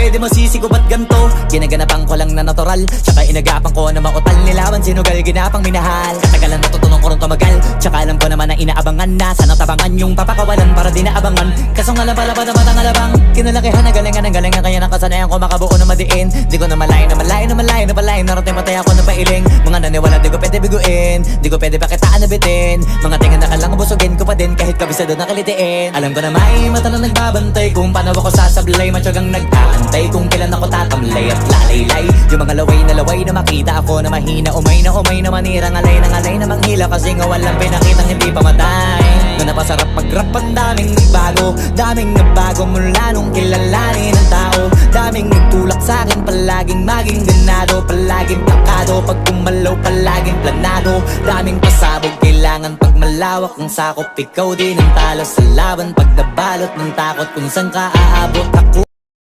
pwede mo sisigo ba't ganto? Ginaganapan ko lang na natural, tsaka inagapan ko na mautal. Nilawan sinugal, ginapang minahal. Katagalan natutunan ko rin tumagal, tsaka alam ko naman na inaabangan na sana tabangan yung papakawalan para di naabangan. Kaso nga lang pala pa naman ang alabang kinalakihan na galingan kaya nakasanayan ko makabuo na madiin. Di ko na malayo na malayo na malayo na palayo. Narating matay ako na pailing. Mga naniwala di ko pwede biguin, di ko pwede pakitaan na bitin. Mga tingan na kalang busugin ko pa din kahit kabisado na kalitiin. Alam ko na may mata na nagbabantay kung paano ako sasablay. Matyagang nag-aantay kung kailan ako tatamlay at lalaylay. Yung mga laway na makita ako na mahina. Umay na manira, ngalay na manghila. Kasi nga walang pinakitang hindi pamatay. Na napasarap mag-rap ang daming nagbago mula nung kilalanin ang tao. Daming nagtulak sa'kin, palaging maging ganado. Palaging plakado, pag kumalaw palaging planado. Daming pasabog, kailangan pag malawak ang sakop. Ikaw din ang talo sa laban pag nabalot ng takot kung saan ka aabot. Ako